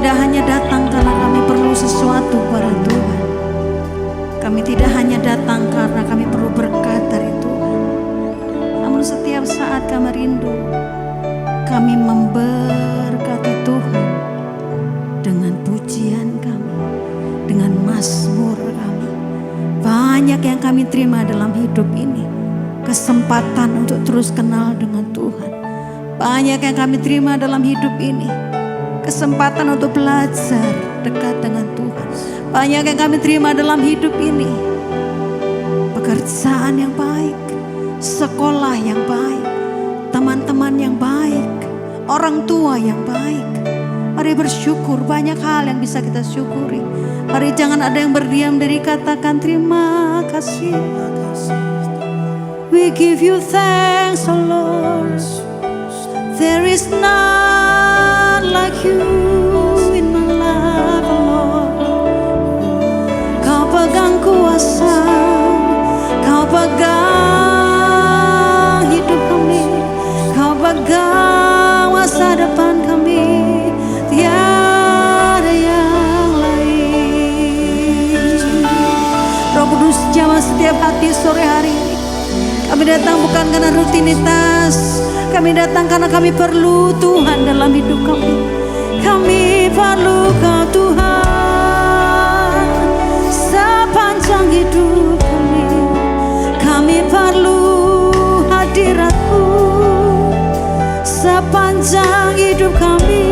tidak hanya datang karena kami perlu sesuatu pada Tuhan. Kami tidak hanya datang karena kami perlu berkat dari Tuhan. Namun setiap saat kami rindu, kami memberkati Tuhan dengan pujian kami, dengan mazmur kami. Banyak yang kami terima dalam hidup ini, kesempatan untuk terus kenal dengan Tuhan. Banyak yang kami terima dalam hidup ini, kesempatan untuk belajar dekat dengan Tuhan. Banyak yang kami terima dalam hidup ini, pekerjaan yang baik, sekolah yang baik, teman-teman yang baik, orang tua yang baik. Mari bersyukur, banyak hal yang bisa kita syukuri. Mari jangan ada yang berdiam diri, katakan terima kasih. We give you thanks, oh Lord. There is none like you in my life, oh Lord. Kau pegang kuasa, kau pegang hidup kami, kau pegang masa depan kami. Tiada yang lain. Roh Kudus jamah setiap hati sore hari ini. Kami datang bukan karena rutinitas, kami datang karena kami perlu Tuhan dalam hidup kami. Kami perlu Kau Tuhan sepanjang hidup kami. Kami perlu hadirat-Mu sepanjang hidup kami.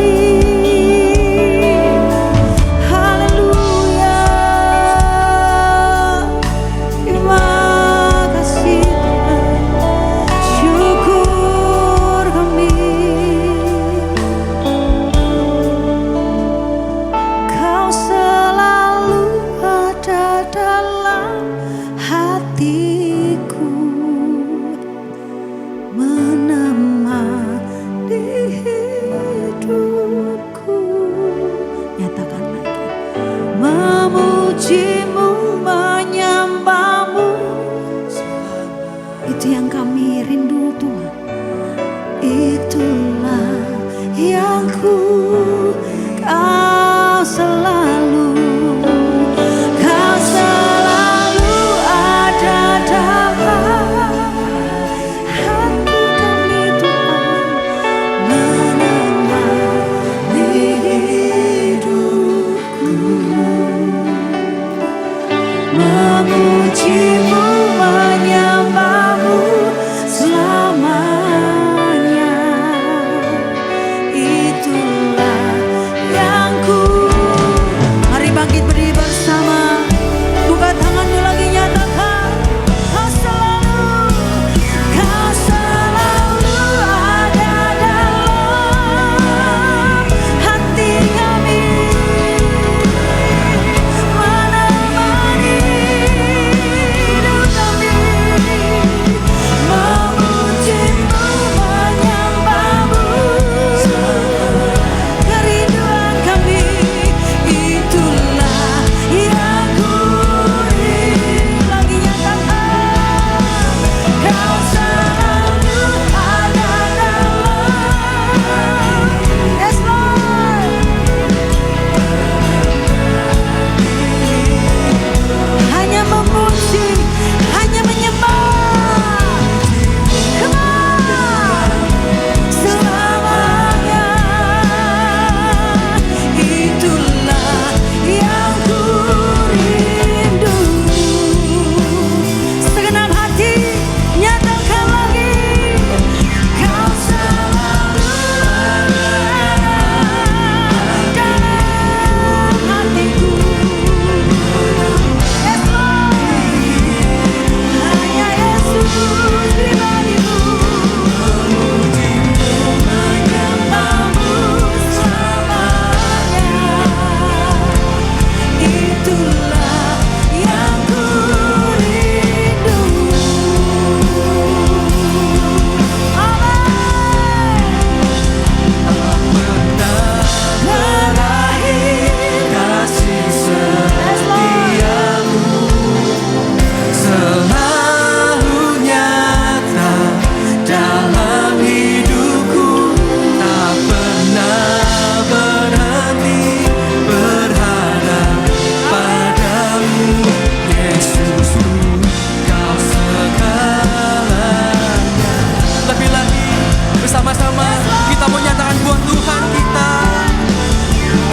kita mau nyatakan buat Tuhan kita.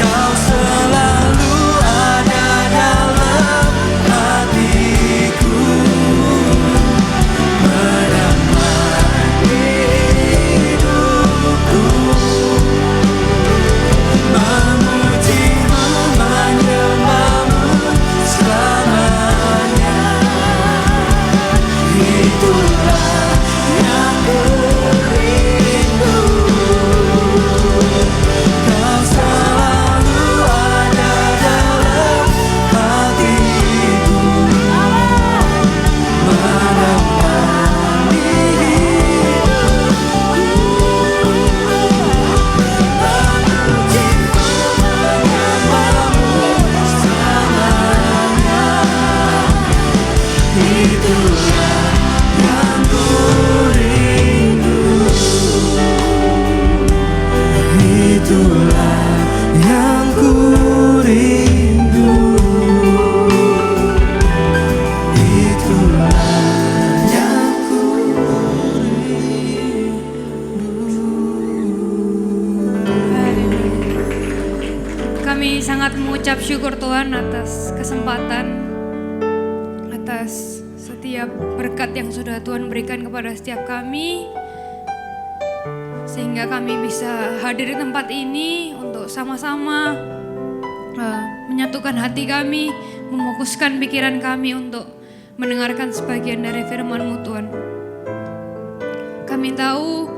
Kau selalu ada dalam hatiku, menemani hidupku, memujimu, menyembahmu selamanya. Itulah yang kurindu. Kau selalu ada dalam hatiku, menemani hidupku, memujimu, menyembahmu selamanya. Itulah yang kurindu. Itulah yang kurindu. Itulah yang Kami sangat mengucap syukur Tuhan atas kesempatan, atas setiap berkat yang sudah Tuhan berikan kepada setiap kami, sehingga kami bisa hadir di tempat ini untuk sama-sama menyatukan hati kami, memfokuskan pikiran kami untuk mendengarkan sebagian dari firman-Mu Tuhan. Kami tahu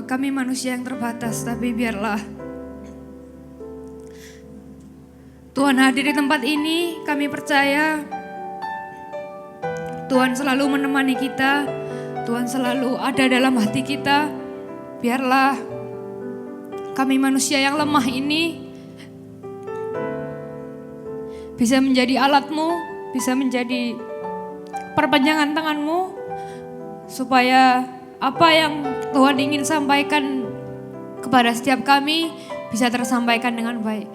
kami manusia yang terbatas, tapi biarlah Tuhan hadir di tempat ini. Kami percaya Tuhan selalu menemani kita, Tuhan selalu ada dalam hati kita. Biarlah kami manusia yang lemah ini bisa menjadi alat-Mu, bisa menjadi perpanjangan tangan-Mu, supaya apa yang Tuhan ingin sampaikan kepada setiap kami bisa tersampaikan dengan baik.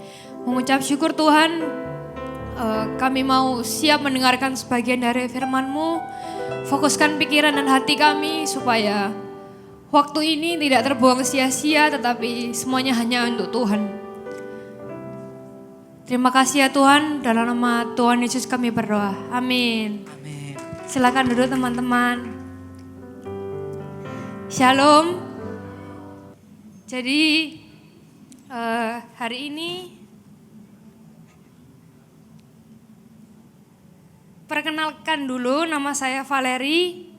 Mengucap syukur Tuhan, kami mau siap mendengarkan sebagian dari firman-Mu. Fokuskan pikiran dan hati kami supaya waktu ini tidak terbuang sia-sia, tetapi semuanya hanya untuk Tuhan. Terima kasih ya Tuhan, dalam nama Tuhan Yesus kami berdoa. Amin. Amin. Silakan duduk teman-teman. Shalom. Jadi hari ini perkenalkan dulu, nama saya Valeri.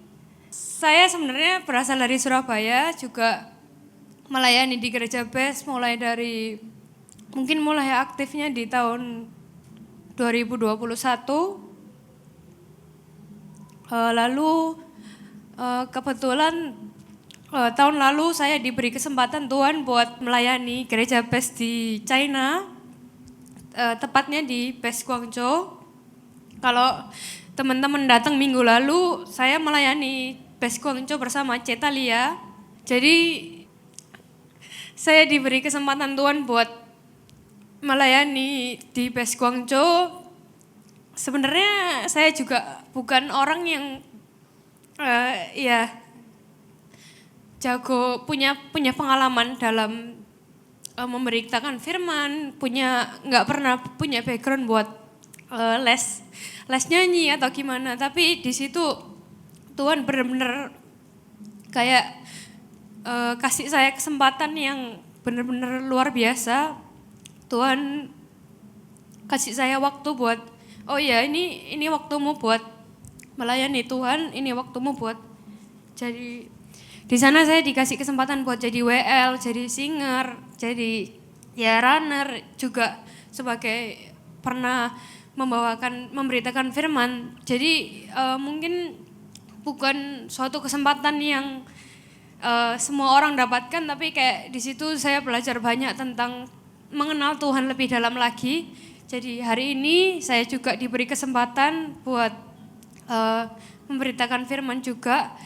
Saya sebenarnya berasal dari Surabaya, juga melayani di Gereja BES mulai aktifnya di tahun 2021. Lalu kebetulan tahun lalu saya diberi kesempatan Tuhan buat melayani Gereja BES di China, tepatnya di BES Guangzhou. Kalau teman-teman datang minggu lalu, saya melayani BES Guangzhou bersama Cetalia. Jadi saya diberi kesempatan Tuhan buat melayani di BES Guangzhou. Sebenarnya saya juga bukan orang yang jago, punya pengalaman dalam memberitakan firman, nggak pernah punya background buat les nyanyi atau gimana. Tapi di situ Tuhan benar-benar kayak kasih saya kesempatan yang benar-benar luar biasa. Tuhan kasih saya waktu buat, oh ya ini waktumu buat melayani Tuhan, ini waktumu buat jadi. Di sana saya dikasih kesempatan buat jadi WL, jadi singer, jadi runner, juga sebagai pernah memberitakan firman. Jadi mungkin bukan suatu kesempatan yang semua orang dapatkan, tapi kayak di situ saya belajar banyak tentang mengenal Tuhan lebih dalam lagi. Jadi hari ini saya juga diberi kesempatan buat memberitakan firman juga.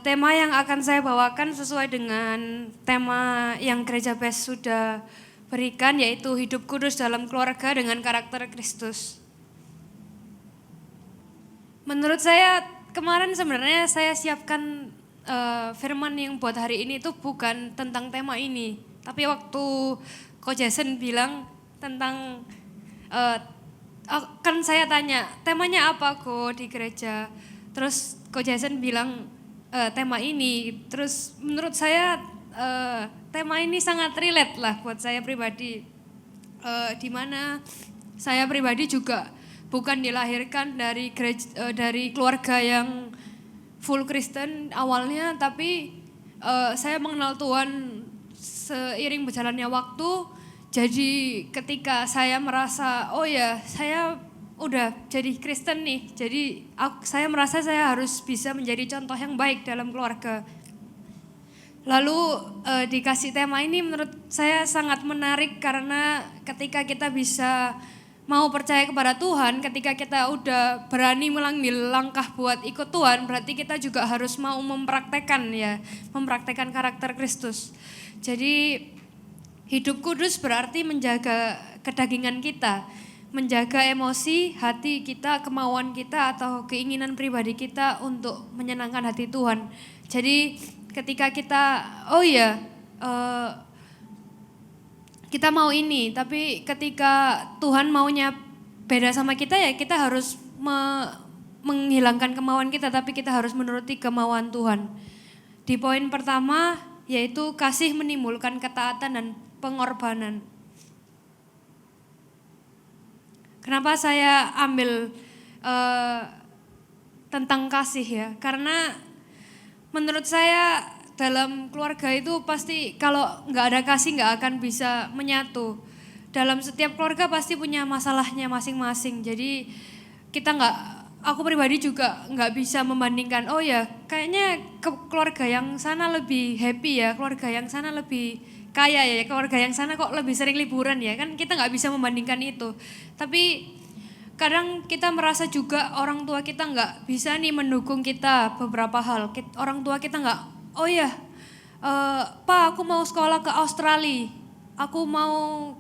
Tema yang akan saya bawakan sesuai dengan tema yang Gereja BES sudah berikan, yaitu hidup kudus dalam keluarga dengan karakter Kristus. Menurut saya kemarin sebenarnya saya siapkan firman yang buat hari ini itu bukan tentang tema ini. Tapi waktu Coach Jason bilang tentang eh, kan saya tanya temanya apa kok di gereja. Terus Coach Jason bilang tema ini. Terus menurut saya tema ini sangat relate lah buat saya pribadi. Di mana saya pribadi juga bukan dilahirkan dari dari keluarga yang full Kristen awalnya, tapi saya mengenal Tuhan seiring berjalannya waktu. Jadi ketika saya merasa oh ya saya udah jadi Kristen nih, jadi saya merasa saya harus bisa menjadi contoh yang baik dalam keluarga. Lalu dikasih tema ini menurut saya sangat menarik karena ketika kita bisa mau percaya kepada Tuhan, ketika kita udah berani mengambil langkah buat ikut Tuhan, berarti kita juga harus mau mempraktekkan karakter Kristus. Jadi hidup kudus berarti menjaga kedagingan kita, menjaga emosi, hati kita, kemauan kita atau keinginan pribadi kita untuk menyenangkan hati Tuhan. Jadi ketika kita kita mau ini, tapi ketika Tuhan maunya beda sama kita ya kita harus menghilangkan kemauan kita, tapi kita harus menuruti kemauan Tuhan. Di poin pertama yaitu kasih menimbulkan ketaatan dan pengorbanan. Kenapa saya ambil tentang kasih ya? Karena menurut saya dalam keluarga itu pasti kalau nggak ada kasih nggak akan bisa menyatu. Dalam setiap keluarga pasti punya masalahnya masing-masing. Jadi aku pribadi juga nggak bisa membandingkan. Oh ya, kayaknya keluarga yang sana lebih happy ya, keluarga yang sana lebih kaya ya, keluarga yang sana kok lebih sering liburan ya. Kan kita nggak bisa membandingkan itu. Tapi kadang kita merasa juga orang tua kita nggak bisa nih mendukung kita beberapa hal. Orang tua kita nggak, oh ya, Pak aku mau sekolah ke Australia, aku mau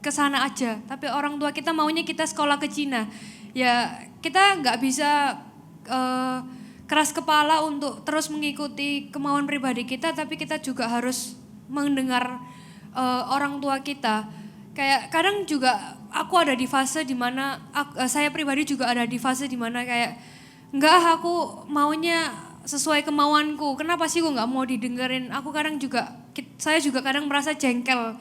ke sana aja. Tapi orang tua kita maunya kita sekolah ke Cina. Ya kita nggak bisa keras kepala untuk terus mengikuti kemauan pribadi kita, tapi kita juga harus mendengar orang tua kita. Kayak kadang juga aku ada di fase dimana saya pribadi juga ada di fase dimana kayak enggak aku maunya sesuai kemauanku. Kenapa sih gue nggak mau didengerin? Saya juga kadang merasa jengkel.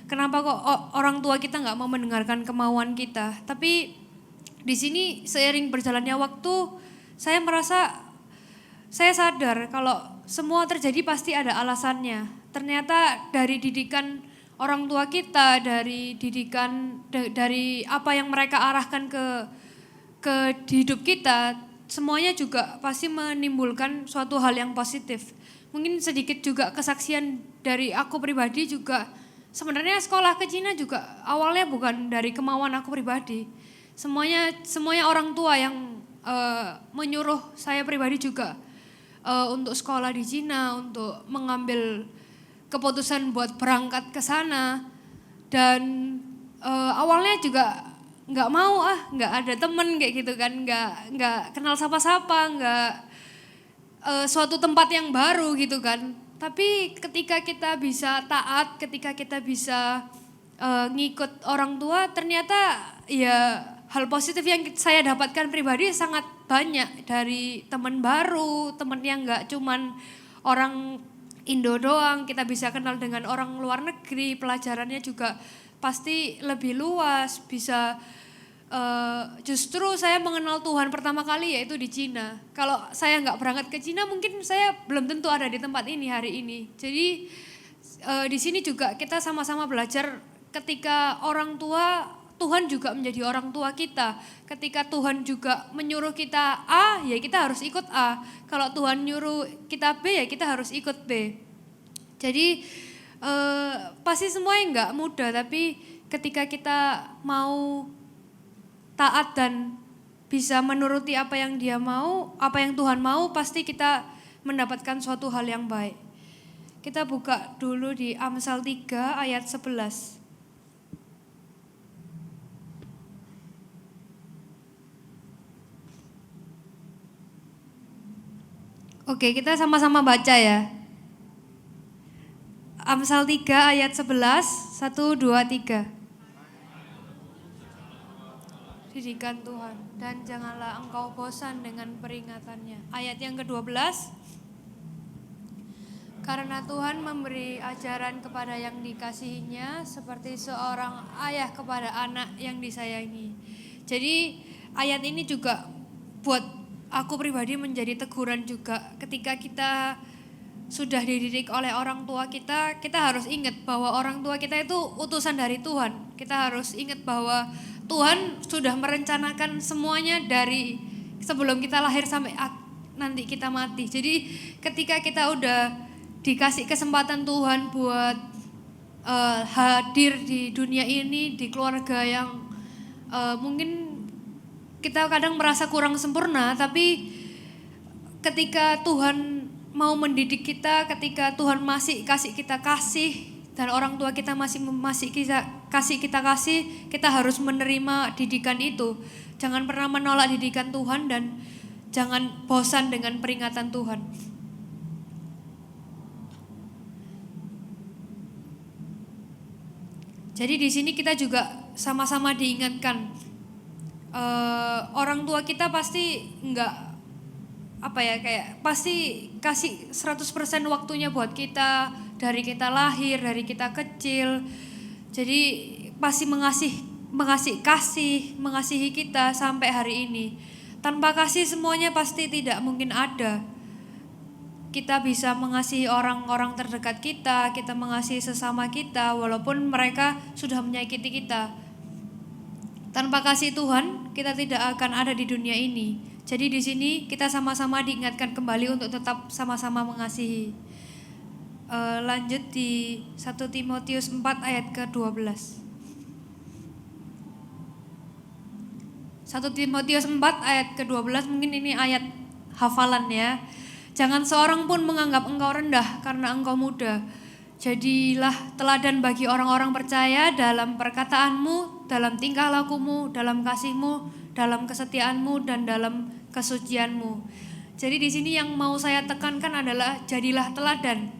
Kenapa kok orang tua kita nggak mau mendengarkan kemauan kita? Tapi di sini seiring berjalannya waktu saya sadar kalau semua terjadi pasti ada alasannya. Ternyata dari didikan orang tua kita, dari apa yang mereka arahkan ke hidup kita, semuanya juga pasti menimbulkan suatu hal yang positif. Mungkin sedikit juga kesaksian dari aku pribadi juga, sebenarnya sekolah ke Cina juga awalnya bukan dari kemauan aku pribadi. Semuanya orang tua yang menyuruh saya pribadi juga untuk sekolah di Cina, untuk mengambil keputusan buat berangkat ke sana. Dan awalnya juga nggak mau nggak ada temen kayak gitu kan, nggak kenal sapa-sapa, nggak suatu tempat yang baru gitu kan. Tapi ketika kita bisa taat, ketika kita bisa ngikut orang tua, ternyata ya hal positif yang saya dapatkan pribadi sangat banyak dari teman baru, teman yang nggak cuman orang Indo doang, kita bisa kenal dengan orang luar negeri, pelajarannya juga pasti lebih luas, bisa justru saya mengenal Tuhan pertama kali yaitu di Cina. Kalau saya nggak berangkat ke Cina mungkin saya belum tentu ada di tempat ini hari ini. Jadi di sini juga kita sama-sama belajar ketika orang tua, Tuhan juga menjadi orang tua kita. Ketika Tuhan juga menyuruh kita A, ya kita harus ikut A. Kalau Tuhan nyuruh kita B, ya kita harus ikut B. Jadi pasti semuanya nggak mudah, tapi ketika kita mau taat dan bisa menuruti apa yang Dia mau, apa yang Tuhan mau, pasti kita mendapatkan suatu hal yang baik. Kita buka dulu di Amsal 3 ayat 11. Oke, kita sama-sama baca ya. Amsal 3 ayat 11, 1, 2, 3. Didikan Tuhan dan janganlah engkau bosan dengan peringatannya. Ayat yang ke-12. Karena Tuhan memberi ajaran kepada yang dikasihinya seperti seorang ayah kepada anak yang disayangi. Jadi ayat ini juga buat aku pribadi menjadi teguran juga ketika kita sudah dididik oleh orang tua kita, kita harus ingat bahwa orang tua kita itu utusan dari Tuhan. Kita harus ingat bahwa Tuhan sudah merencanakan semuanya dari sebelum kita lahir sampai nanti kita mati. Jadi ketika kita udah dikasih kesempatan Tuhan buat hadir di dunia ini, di keluarga yang mungkin kita kadang merasa kurang sempurna, tapi ketika Tuhan mau mendidik kita, ketika Tuhan masih kasih kita kasih, dan orang tua kita masih kasih kita harus menerima didikan itu. Jangan pernah menolak didikan Tuhan dan jangan bosan dengan peringatan Tuhan. Jadi di sini kita juga sama-sama diingatkan, orang tua kita pasti pasti kasih 100% waktunya buat kita, dari kita lahir, dari kita kecil. Jadi pasti mengasihi kita sampai hari ini. Tanpa kasih semuanya pasti tidak mungkin ada. Kita bisa mengasihi orang-orang terdekat kita mengasihi sesama kita walaupun mereka sudah menyakiti kita. Tanpa kasih Tuhan, kita tidak akan ada di dunia ini. Jadi di sini kita sama-sama diingatkan kembali untuk tetap sama-sama mengasihi. Lanjut di 1 Timotius 4 ayat ke-12. 1 Timotius 4 ayat ke-12, mungkin ini ayat hafalan ya. Jangan seorang pun menganggap engkau rendah karena engkau muda. Jadilah teladan bagi orang-orang percaya dalam perkataanmu, dalam tingkah lakumu, dalam kasihmu, dalam kesetiaanmu, dan dalam kesucianmu. Jadi di sini yang mau saya tekankan adalah jadilah teladan.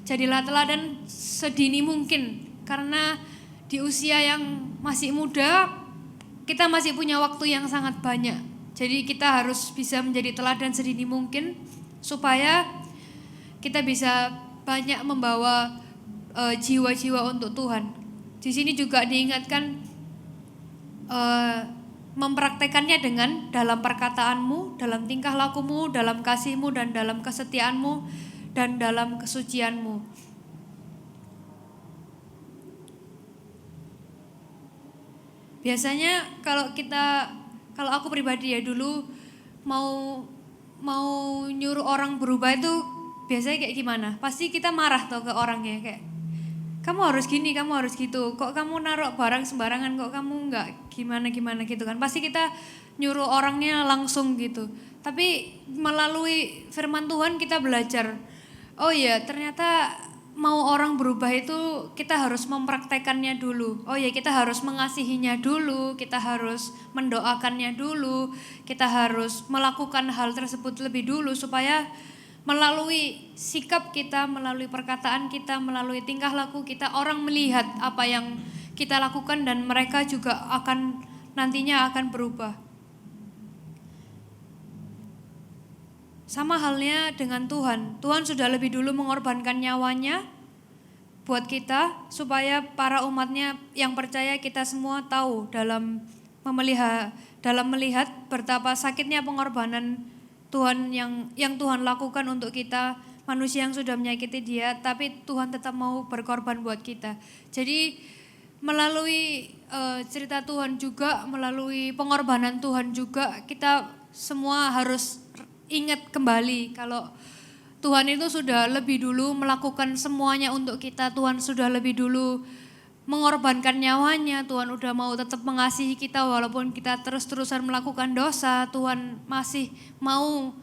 Jadilah teladan sedini mungkin, karena di usia yang masih muda kita masih punya waktu yang sangat banyak. Jadi kita harus bisa menjadi teladan sedini mungkin supaya kita bisa banyak membawa jiwa-jiwa untuk Tuhan. Di sini juga diingatkan mempraktekannya dengan dalam perkataanmu, dalam tingkah lakumu, dalam kasihmu, dan dalam kesetiaanmu, dan dalam kesucianmu. Biasanya kalau aku pribadi ya dulu mau nyuruh orang berubah itu biasanya kayak gimana? Pasti kita marah tuh ke orangnya, kayak kamu harus gini, kamu harus gitu. Kok kamu naruh barang sembarangan, kok kamu enggak gimana gitu kan. Pasti kita nyuruh orangnya langsung gitu. Tapi melalui firman Tuhan kita belajar, oh ya ternyata mau orang berubah itu kita harus mempraktekannya dulu. Oh ya kita harus mengasihinya dulu, kita harus mendoakannya dulu, kita harus melakukan hal tersebut lebih dulu supaya melalui sikap kita, melalui perkataan kita, melalui tingkah laku kita, orang melihat apa yang kita lakukan dan mereka juga nantinya akan berubah. Sama halnya dengan Tuhan. Tuhan sudah lebih dulu mengorbankan nyawanya buat kita supaya para umatnya yang percaya, kita semua tahu dalam melihat betapa sakitnya pengorbanan Tuhan yang Tuhan lakukan untuk kita, manusia yang sudah menyakiti Dia, tapi Tuhan tetap mau berkorban buat kita. Jadi melalui cerita Tuhan juga, melalui pengorbanan Tuhan juga, kita semua harus ingat kembali kalau Tuhan itu sudah lebih dulu melakukan semuanya untuk kita. Tuhan sudah lebih dulu mengorbankan nyawanya. Tuhan udah mau tetap mengasihi kita walaupun kita terus-terusan melakukan dosa. Tuhan masih mau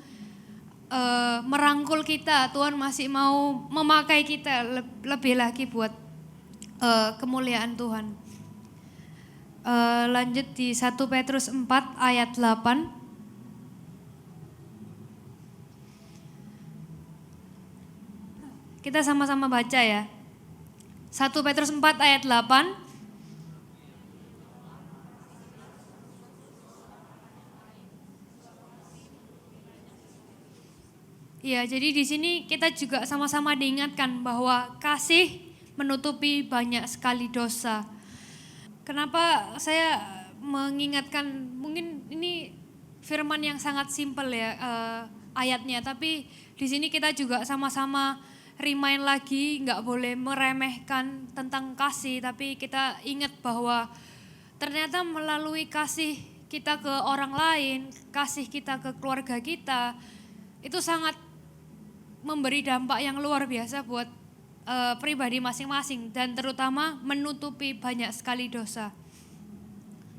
merangkul kita. Tuhan masih mau memakai kita lebih lagi buat kemuliaan Tuhan. Lanjut di 1 Petrus 4 ayat 8. Kita sama-sama baca ya. 1 Petrus 4 ayat 8. Ya, jadi di sini kita juga sama-sama diingatkan bahwa kasih menutupi banyak sekali dosa. Kenapa saya mengingatkan, mungkin ini firman yang sangat simpel ya ayatnya, tapi di sini kita juga sama-sama remind lagi, nggak boleh meremehkan tentang kasih, tapi kita ingat bahwa ternyata melalui kasih kita ke orang lain, kasih kita ke keluarga kita, itu sangat memberi dampak yang luar biasa buat pribadi masing-masing dan terutama menutupi banyak sekali dosa.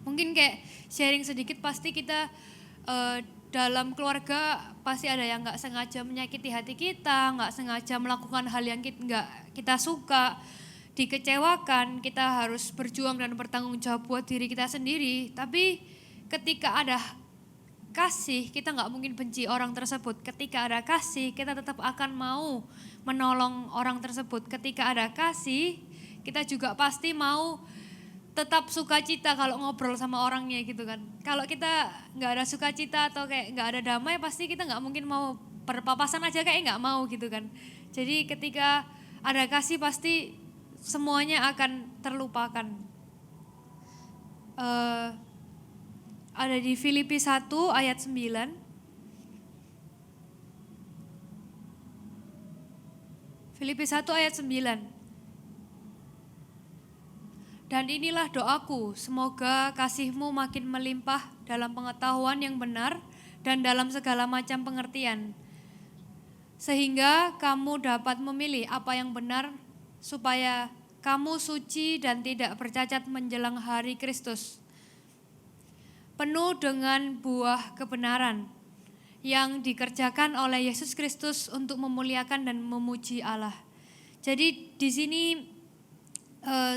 Mungkin kayak sharing sedikit, pasti kita dalam keluarga pasti ada yang nggak sengaja menyakiti hati kita, nggak sengaja melakukan hal yang nggak kita suka, dikecewakan, kita harus berjuang dan bertanggung jawab buat diri kita sendiri. Tapi ketika ada kasih, kita nggak mungkin benci orang tersebut. Ketika ada kasih, kita tetap akan mau menolong orang tersebut. Ketika ada kasih, kita juga pasti mau tetap sukacita kalau ngobrol sama orangnya gitu kan. Kalau kita nggak ada sukacita atau kayak nggak ada damai, pasti kita nggak mungkin mau berpapasan aja kayak nggak mau gitu kan. Jadi ketika ada kasih pasti semuanya akan terlupakan. Ada di Filipi 1 ayat 9. Filipi 1 ayat 9. Dan inilah doaku, semoga kasihmu makin melimpah dalam pengetahuan yang benar dan dalam segala macam pengertian, sehingga kamu dapat memilih apa yang benar, supaya kamu suci dan tidak bercacat menjelang hari Kristus, penuh dengan buah kebenaran yang dikerjakan oleh Yesus Kristus untuk memuliakan dan memuji Allah. Jadi di sini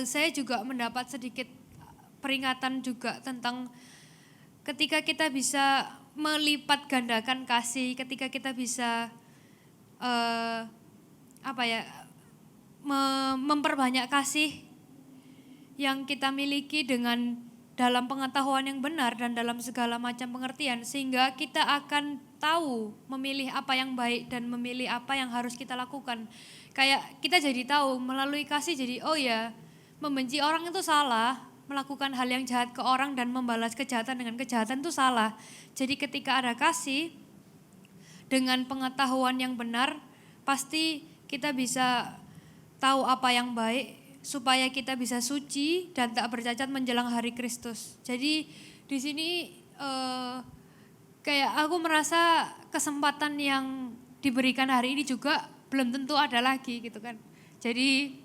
saya juga mendapat sedikit peringatan juga tentang ketika kita bisa melipat gandakan kasih, ketika kita bisa memperbanyak kasih yang kita miliki dengan dalam pengetahuan yang benar dan dalam segala macam pengertian, sehingga kita akan tahu memilih apa yang baik dan memilih apa yang harus kita lakukan. Kayak kita jadi tahu melalui kasih, jadi oh ya, membenci orang itu salah, melakukan hal yang jahat ke orang dan membalas kejahatan dengan kejahatan itu salah. Jadi ketika ada kasih dengan pengetahuan yang benar, pasti kita bisa tahu apa yang baik supaya kita bisa suci dan tak bercacat menjelang hari Kristus. Jadi di sini kayak aku merasa kesempatan yang diberikan hari ini juga belum tentu ada lagi gitu kan. Jadi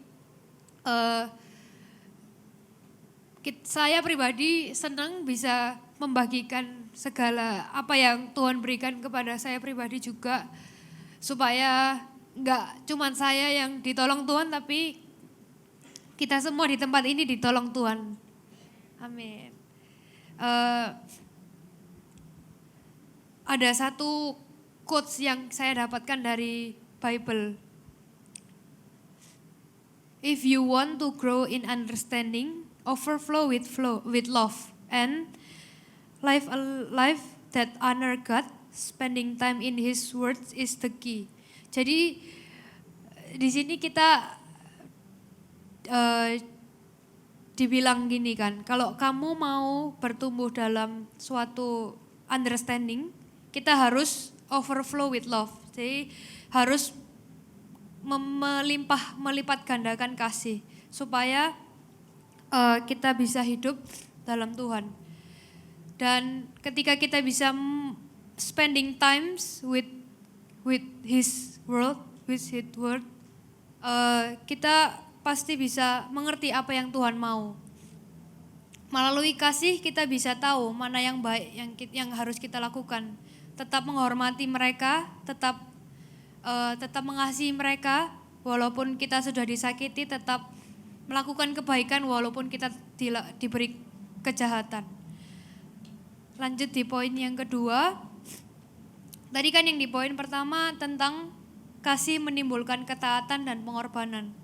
saya pribadi senang bisa membagikan segala apa yang Tuhan berikan kepada saya pribadi juga, supaya enggak cuma saya yang ditolong Tuhan, tapi kita semua di tempat ini ditolong Tuhan. Amin. Ada satu quotes yang saya dapatkan dari Bible. If you want to grow in understanding, overflow with love, and live a life that honor God, spending time in His words is the key. Jadi di sini kita dibilang gini kan, kalau kamu mau bertumbuh dalam suatu understanding, kita harus overflow with love. Jadi harus melipat gandakan kasih supaya kita bisa hidup dalam Tuhan. Dan ketika kita bisa spending times with His word, kita pasti bisa mengerti apa yang Tuhan mau. Melalui kasih kita bisa tahu mana yang baik yang harus kita lakukan. Tetap menghormati mereka, tetap mengasihi mereka, walaupun kita sudah disakiti, tetap melakukan kebaikan walaupun kita diberi kejahatan. Lanjut di poin yang kedua. Tadi kan yang di poin pertama tentang kasih menimbulkan ketaatan dan pengorbanan.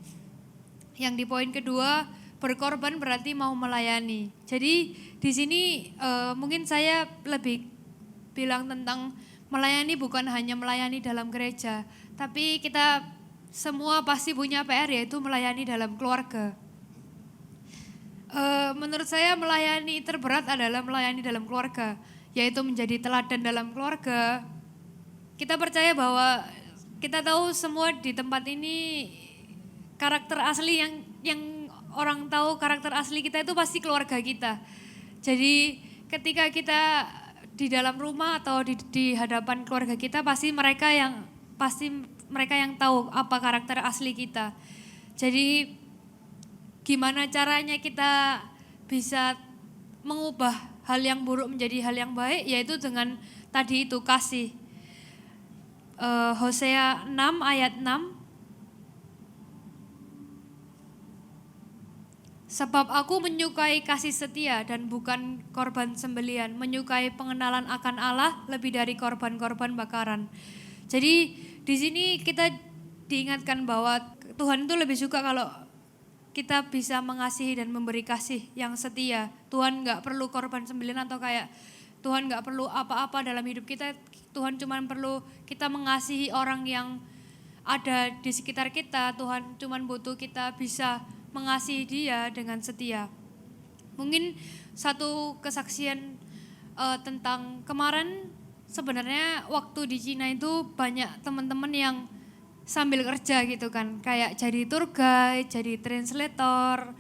Yang di poin kedua, berkorban berarti mau melayani. Jadi di sini mungkin saya lebih bilang tentang melayani bukan hanya melayani dalam gereja, tapi kita semua pasti punya PR, yaitu melayani dalam keluarga. Menurut saya melayani terberat adalah melayani dalam keluarga, yaitu menjadi teladan dalam keluarga. Kita percaya bahwa kita tahu semua di tempat ini karakter asli yang orang tahu karakter asli kita itu pasti keluarga kita. Jadi ketika kita di dalam rumah atau di hadapan keluarga kita pasti mereka yang tahu apa karakter asli kita. Jadi gimana caranya kita bisa mengubah hal yang buruk menjadi hal yang baik, yaitu dengan tadi itu kasih. Hosea 6 ayat 6. Sebab aku menyukai kasih setia dan bukan korban sembelian, menyukai pengenalan akan Allah lebih dari korban-korban bakaran. Jadi di sini kita diingatkan bahwa Tuhan itu lebih suka kalau kita bisa mengasihi dan memberi kasih yang setia. Tuhan gak perlu korban sembelian atau kayak Tuhan gak perlu apa-apa dalam hidup kita. Tuhan cuma perlu kita mengasihi orang yang ada di sekitar kita. Tuhan cuma butuh kita bisa mengasihi dia dengan setia. Mungkin satu kesaksian tentang kemarin, sebenarnya waktu di Cina itu banyak teman-teman yang sambil kerja gitu kan, kayak jadi tour guide, jadi translator.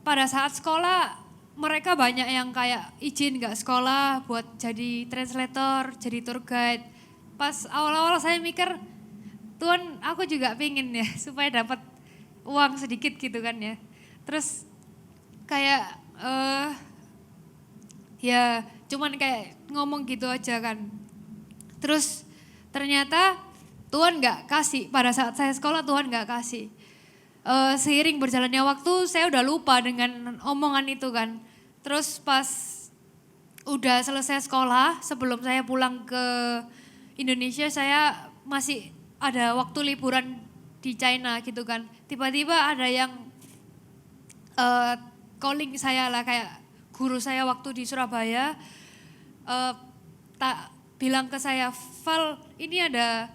Pada saat sekolah mereka banyak yang kayak izin gak sekolah buat jadi translator, jadi tour guide. Pas awal-awal saya mikir, Tuhan aku juga pengen ya supaya dapat uang sedikit gitu kan ya. Terus kayak ya cuman kayak ngomong gitu aja kan. Terus ternyata Tuhan gak kasih, pada saat saya sekolah Tuhan gak kasih. Seiring berjalannya waktu saya udah lupa dengan omongan itu kan. Terus pas udah selesai sekolah, sebelum saya pulang ke Indonesia, saya masih ada waktu liburan di China gitu kan. Tiba-tiba ada yang calling saya lah, kayak guru saya waktu di Surabaya bilang ke saya, Val, ini ada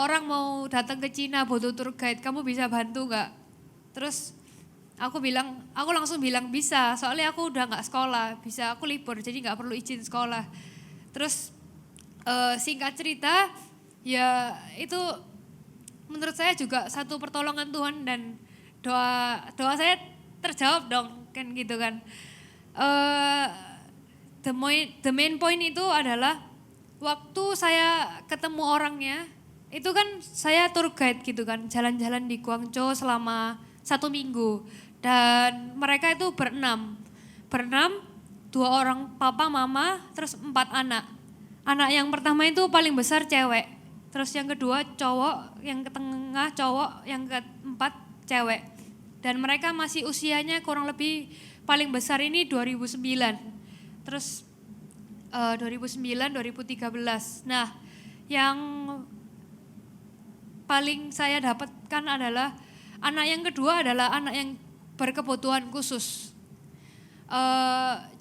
orang mau datang ke Cina butuh tour guide, kamu bisa bantu gak? Terus aku langsung bilang bisa, soalnya aku udah gak sekolah, bisa aku libur jadi gak perlu izin sekolah. Terus singkat cerita, ya itu menurut saya juga satu pertolongan Tuhan dan doa saya terjawab dong kan gitu kan. The main point itu adalah waktu saya ketemu orangnya, itu kan saya tour guide gitu kan, jalan-jalan di Guangzhou selama 1 minggu. Dan mereka itu berenam, 2 orang papa mama, terus 4 anak. Anak yang pertama itu paling besar cewek, terus yang kedua cowok, yang ke tengah cowok, yang keempat cewek. Dan mereka masih usianya kurang lebih paling besar ini 2009, terus 2009-2013. Nah yang paling saya dapatkan adalah anak yang kedua adalah anak yang berkebutuhan khusus.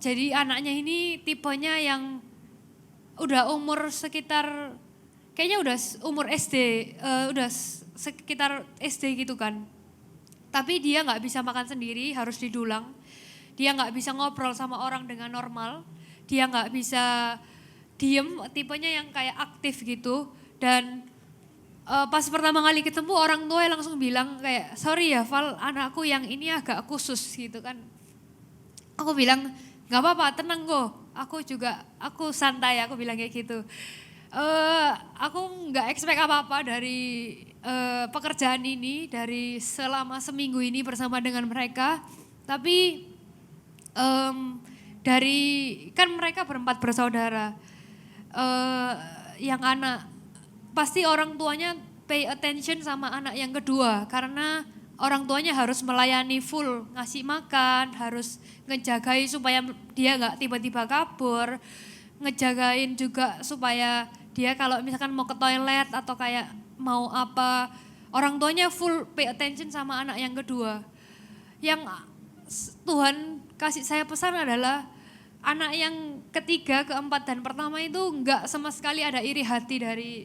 Jadi anaknya ini tipenya yang udah umur sekitar, kayaknya udah umur SD, udah sekitar SD gitu kan. Tapi dia gak bisa makan sendiri, harus didulang. Dia gak bisa ngobrol sama orang dengan normal. Dia gak bisa diem, tipenya yang kayak aktif gitu. Dan pas pertama kali ketemu orang tua langsung bilang kayak, sorry ya Val, anakku yang ini agak khusus gitu kan. Aku bilang gak apa-apa, tenang kok, aku santai, aku bilang kayak gitu. Aku gak expect apa-apa dari pekerjaan ini, dari selama seminggu ini bersama dengan mereka. Tapi dari, kan mereka berempat bersaudara, yang anak, pasti orang tuanya pay attention sama anak yang kedua karena orang tuanya harus melayani full, ngasih makan, harus ngejagain supaya dia gak tiba-tiba kabur, ngejagain juga supaya dia kalau misalkan mau ke toilet atau kayak mau apa, orang tuanya full pay attention sama anak yang kedua. Yang Tuhan kasih saya pesan adalah anak yang ketiga, keempat, dan pertama itu enggak sama sekali ada iri hati dari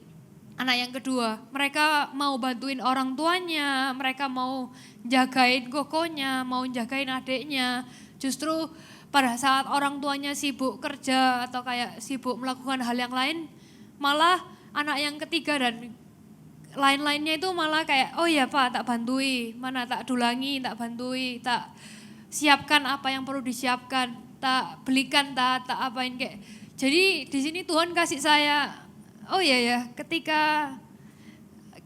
anak yang kedua. Mereka mau bantuin orang tuanya, mereka mau jagain kokonya, mau jagain adiknya. Justru pada saat orang tuanya sibuk kerja atau kayak sibuk melakukan hal yang lain, malah anak yang ketiga dan lain-lainnya itu malah kayak, oh ya Pak, tak bantui, mana tak dulangi, tak bantui, tak siapkan apa yang perlu disiapkan, tak belikan, tak apain kayak. Jadi di sini Tuhan kasih saya, oh iya ya, ketika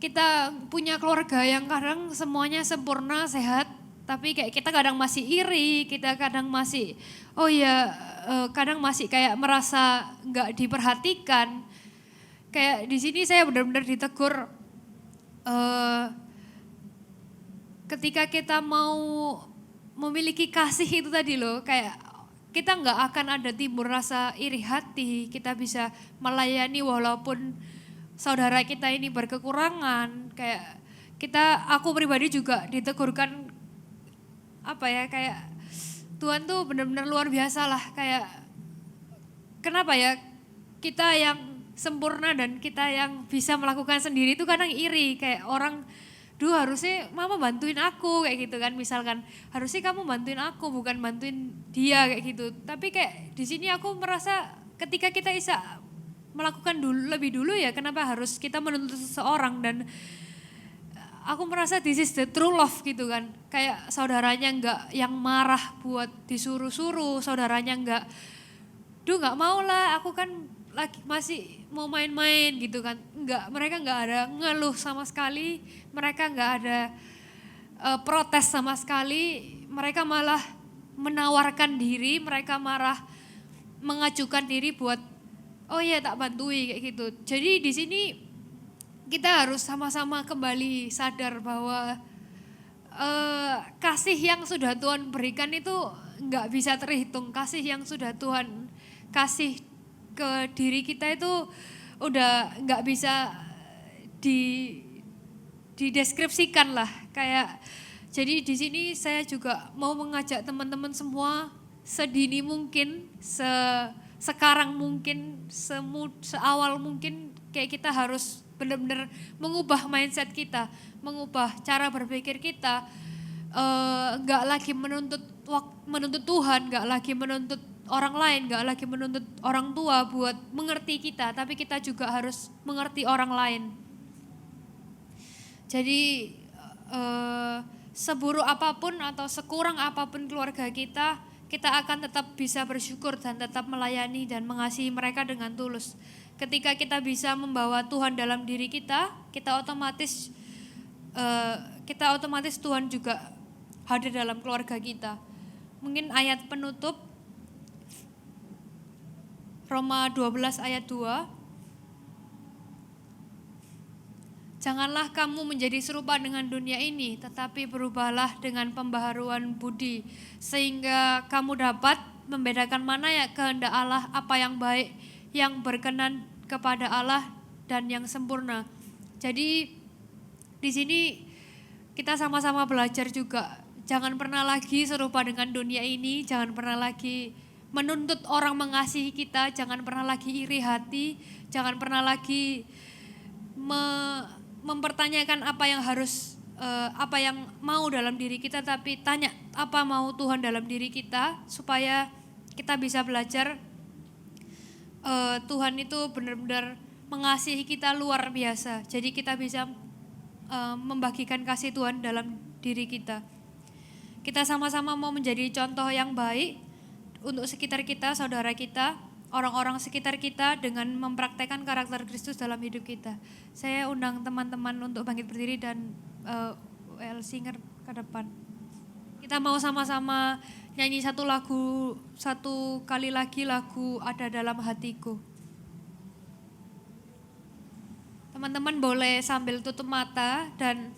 kita punya keluarga yang kadang semuanya sempurna, sehat, tapi kayak kita kadang masih iri, kita kadang masih, oh ya, kadang masih kayak merasa nggak diperhatikan. Kayak di sini saya benar-benar ditegur, ketika kita mau memiliki kasih itu tadi loh, kayak kita nggak akan ada timbul rasa iri hati, kita bisa melayani walaupun saudara kita ini berkekurangan. Kayak aku pribadi juga ditegurkan apa ya, kayak Tuhan tuh benar-benar luar biasa lah, kayak kenapa ya kita yang sempurna dan kita yang bisa melakukan sendiri itu kadang iri, kayak orang, duh harusnya mama bantuin aku kayak gitu kan, misalkan harusnya kamu bantuin aku bukan bantuin dia kayak gitu. Tapi kayak di sini aku merasa ketika kita bisa melakukan lebih dulu ya, kenapa harus kita menuntut seseorang. Dan aku merasa this is the true love gitu kan, kayak saudaranya enggak yang marah buat disuruh-suruh, saudaranya enggak, duh nggak mau lah aku kan lagi masih mau main-main gitu kan. Enggak, mereka enggak ada ngeluh sama sekali, mereka enggak ada protes sama sekali, mereka malah menawarkan diri, mereka malah mengajukan diri buat oh iya tak bantui kayak gitu. Jadi di sini kita harus sama-sama kembali sadar bahwa kasih yang sudah Tuhan berikan itu enggak bisa terhitung. Kasih yang sudah Tuhan kasih ke diri kita itu udah nggak bisa dideskripsikan lah, kayak. Jadi di sini saya juga mau mengajak teman-teman semua sedini mungkin, sekarang mungkin, seawal mungkin, kayak kita harus benar-benar mengubah mindset kita, mengubah cara berpikir kita, nggak lagi menuntut Tuhan, nggak lagi menuntut orang lain, gak lagi menuntut orang tua buat mengerti kita, tapi kita juga harus mengerti orang lain. Jadi seburuk apapun atau sekurang apapun keluarga kita akan tetap bisa bersyukur dan tetap melayani dan mengasihi mereka dengan tulus. Ketika kita bisa membawa Tuhan dalam diri kita, kita otomatis Tuhan juga hadir dalam keluarga kita. Mungkin ayat penutup Roma 12 ayat 2. Janganlah kamu menjadi serupa dengan dunia ini, tetapi berubahlah dengan pembaharuan budi, sehingga kamu dapat membedakan mana ya kehendak Allah, apa yang baik, yang berkenan kepada Allah dan yang sempurna. Jadi di sini kita sama-sama belajar juga, jangan pernah lagi serupa dengan dunia ini, jangan pernah lagi menuntut orang mengasihi kita, jangan pernah lagi iri hati, jangan pernah lagi mempertanyakan apa yang mau dalam diri kita, tapi tanya apa mau Tuhan dalam diri kita, supaya kita bisa belajar Tuhan itu benar-benar mengasihi kita luar biasa. Jadi kita bisa membagikan kasih Tuhan dalam diri kita. Kita sama-sama mau menjadi contoh yang baik untuk sekitar kita, saudara kita, orang-orang sekitar kita, dengan mempraktekkan karakter Kristus dalam hidup kita. Saya undang teman-teman untuk bangkit berdiri dan WL Singer ke depan. Kita mau sama-sama nyanyi satu kali lagi lagu Ada Dalam Hatiku. Teman-teman boleh sambil tutup mata dan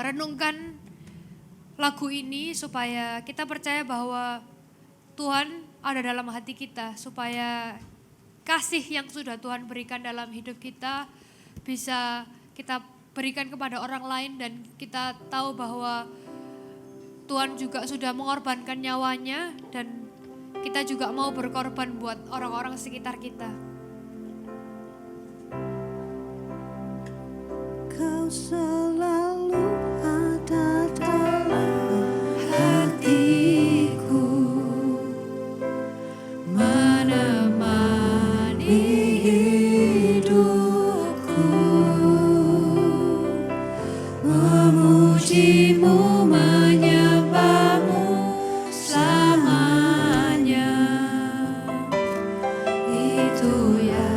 renungkan lagu ini supaya kita percaya bahwa Tuhan ada dalam hati kita, supaya kasih yang sudah Tuhan berikan dalam hidup kita bisa kita berikan kepada orang lain, dan kita tahu bahwa Tuhan juga sudah mengorbankan nyawanya, dan kita juga mau berkorban buat orang-orang sekitar kita. Kau selalu ada dalam hatiku, menemani hidupku, memujimu, menyembahmu selamanya. Itu ya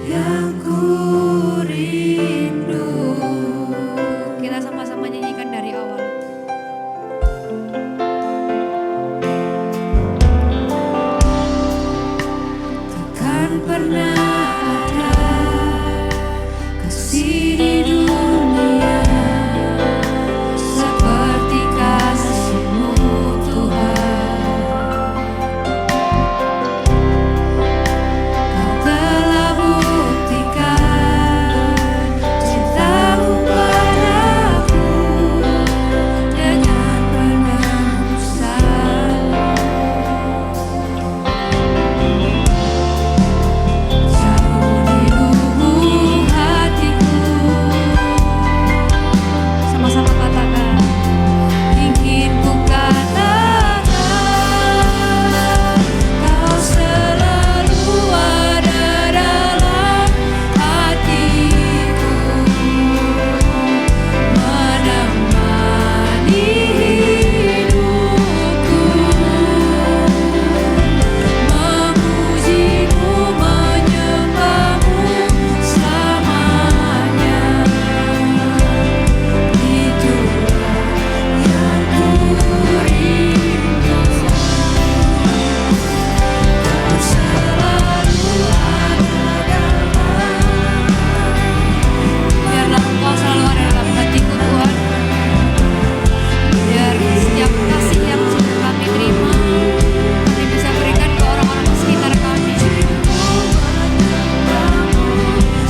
yang ku rindu. Kita sama-sama nyanyikan dari awal. Takkan pernah ada kasih di dunia seperti kasih-Mu Tuhan. Kau telah buktikan cinta-Mu padaku dengan penebusan. Jauh di lubuk hatiku, sama-sama katakan, ingin ku katakan, Kau selalu ada dalam hatiku, menemani hidupku, memujimu, menyembahmu selamanya. Itulah yang ku rindu. Kau selalu ada biarlah Engkau selalu ada dalam hatiku Tuhan. Biar setiap kasih yang sudah kami terima, kami bisa berikan ke orang-orang di sekitar kami.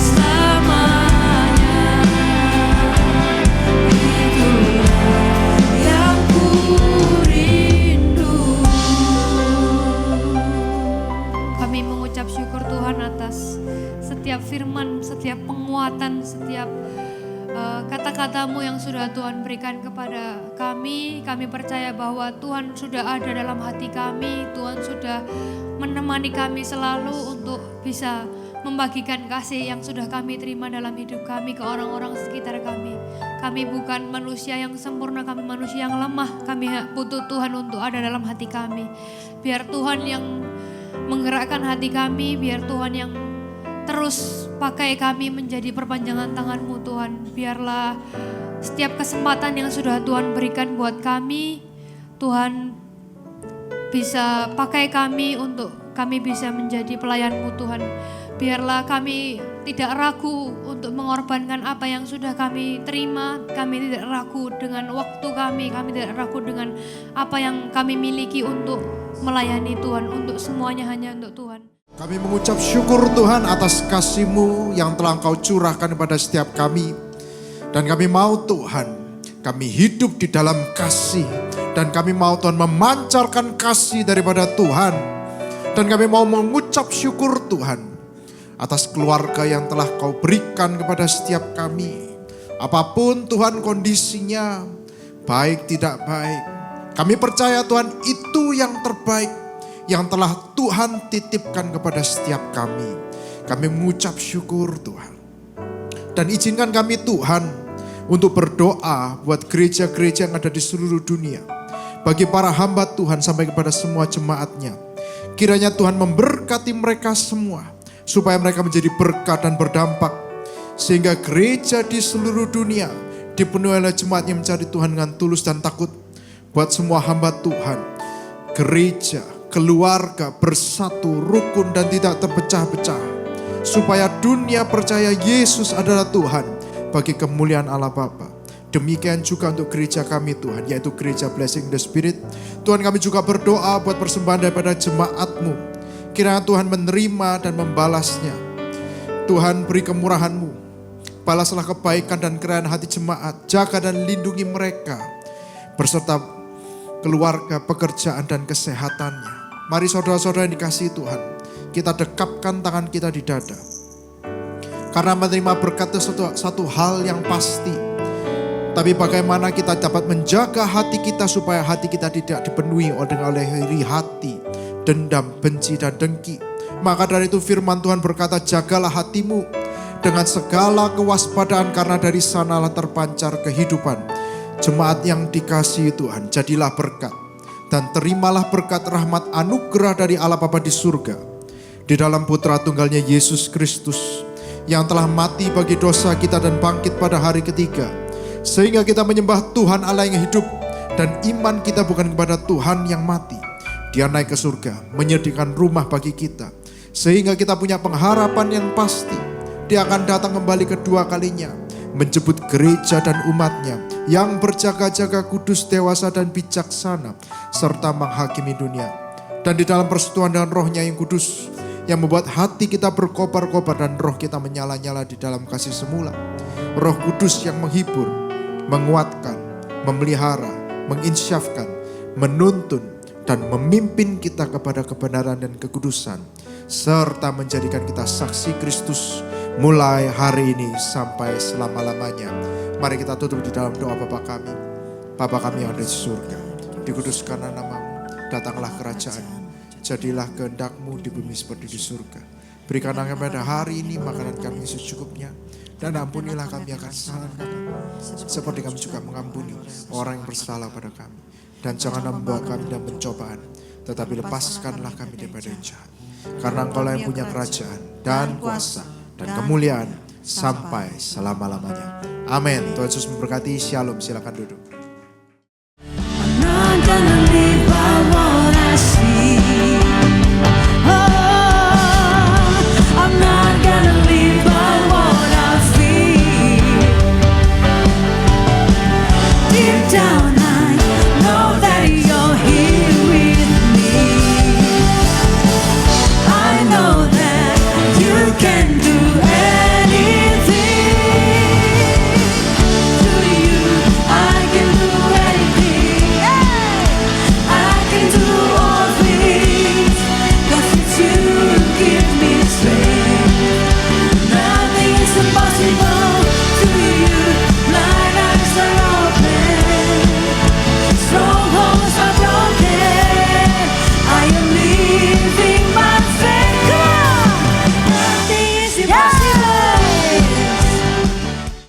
Selamanya. Itulah yang ku rindu. Kami mengucap syukur Tuhan atas setiap firman, setiap penguatan, setiap kata-kata-Mu yang sudah Tuhan berikan kepada kami. Kami percaya bahwa Tuhan sudah ada dalam hati kami. Tuhan sudah menemani kami selalu untuk bisa membagikan kasih yang sudah kami terima dalam hidup kami ke orang-orang sekitar kami. Kami bukan manusia yang sempurna, kami manusia yang lemah. Kami butuh Tuhan untuk ada dalam hati kami. Biar Tuhan yang menggerakkan hati kami, biar Tuhan yang terus pakai kami menjadi perpanjangan tangan-Mu Tuhan. Biarlah setiap kesempatan yang sudah Tuhan berikan buat kami, Tuhan bisa pakai kami untuk kami bisa menjadi pelayan-Mu Tuhan. Biarlah kami tidak ragu untuk mengorbankan apa yang sudah kami terima. Kami tidak ragu dengan waktu kami tidak ragu dengan apa yang kami miliki untuk melayani Tuhan. Untuk semuanya hanya untuk Tuhan. Kami mengucap syukur Tuhan atas kasih-Mu yang telah Engkau curahkan kepada setiap kami. Dan kami mau Tuhan, kami hidup di dalam kasih. Dan kami mau Tuhan memancarkan kasih daripada Tuhan. Dan kami mau mengucap syukur Tuhan atas keluarga yang telah Kau berikan kepada setiap kami. Apapun Tuhan kondisinya, baik tidak baik, kami percaya Tuhan itu yang terbaik yang telah Tuhan titipkan kepada setiap kami. Kami mengucap syukur Tuhan. Dan izinkan kami Tuhan untuk berdoa buat gereja-gereja yang ada di seluruh dunia. Bagi para hamba Tuhan sampai kepada semua jemaatnya. Kiranya Tuhan memberkati mereka semua. Supaya mereka menjadi berkat dan berdampak. Sehingga gereja di seluruh dunia dipenuhi oleh jemaat yang mencari Tuhan dengan tulus dan takut. Buat semua hamba Tuhan. Gereja, keluarga bersatu, rukun dan tidak terpecah-pecah. Supaya dunia percaya Yesus adalah Tuhan bagi kemuliaan Allah Bapa. Demikian juga untuk gereja kami Tuhan, yaitu gereja Blessing the Spirit. Tuhan kami juga berdoa buat persembahan daripada jemaat-Mu Kiranya Tuhan menerima dan membalasnya. Tuhan beri kemurahan-Mu. Balaslah kebaikan dan kerahian hati jemaat. Jaga dan lindungi mereka. Berserta keluarga, pekerjaan dan kesehatannya. Mari saudara-saudara yang dikasihi Tuhan. Kita dekapkan tangan kita di dada. Karena menerima berkat itu satu hal yang pasti. Tapi bagaimana kita dapat menjaga hati kita supaya hati kita tidak dipenuhi oleh iri hati, dendam, benci dan dengki. Maka dari itu firman Tuhan berkata, jagalah hatimu dengan segala kewaspadaan karena dari sanalah terpancar kehidupan. Jemaat yang dikasihi Tuhan, jadilah berkat dan terimalah berkat rahmat anugerah dari Allah Bapa di surga. Di dalam putra tunggalnya Yesus Kristus yang telah mati bagi dosa kita dan bangkit pada hari ketiga. Sehingga kita menyembah Tuhan Allah yang hidup dan iman kita bukan kepada Tuhan yang mati. Dia naik ke surga, menyediakan rumah bagi kita. Sehingga kita punya pengharapan yang pasti. Dia akan datang kembali kedua kalinya. Menjemput gereja dan umatnya yang berjaga-jaga kudus, dewasa dan bijaksana. Serta menghakimi dunia. Dan di dalam persekutuan dengan rohnya yang kudus. Yang membuat hati kita berkobar-kobar dan roh kita menyala-nyala di dalam kasih semula. Roh kudus yang menghibur, menguatkan, memelihara, menginsyafkan, menuntun, dan memimpin kita kepada kebenaran dan kekudusan. Serta menjadikan kita saksi Kristus mulai hari ini sampai selama-lamanya. Mari kita tutup di dalam doa Bapa kami. Bapa kami yang ada di surga, dikuduskanlah nama-Mu, datanglah kerajaan-Mu, jadilah kehendak-Mu di bumi seperti di surga. Berikanlah kami pada hari ini makanan kami secukupnya, dan ampunilah kami akan kesalahan kami, seperti kami juga mengampuni orang yang bersalah pada kami. Dan jangan membawa kami dalam pencobaan, tetapi lepaskanlah kami daripada yang jahat. Karena Engkaulah yang punya kerajaan dan kuasa dan kemuliaan sampai selama-lamanya. Amin. Tuhan Yesus memberkati. Shalom. Silakan duduk. Jangan dibawa nasi.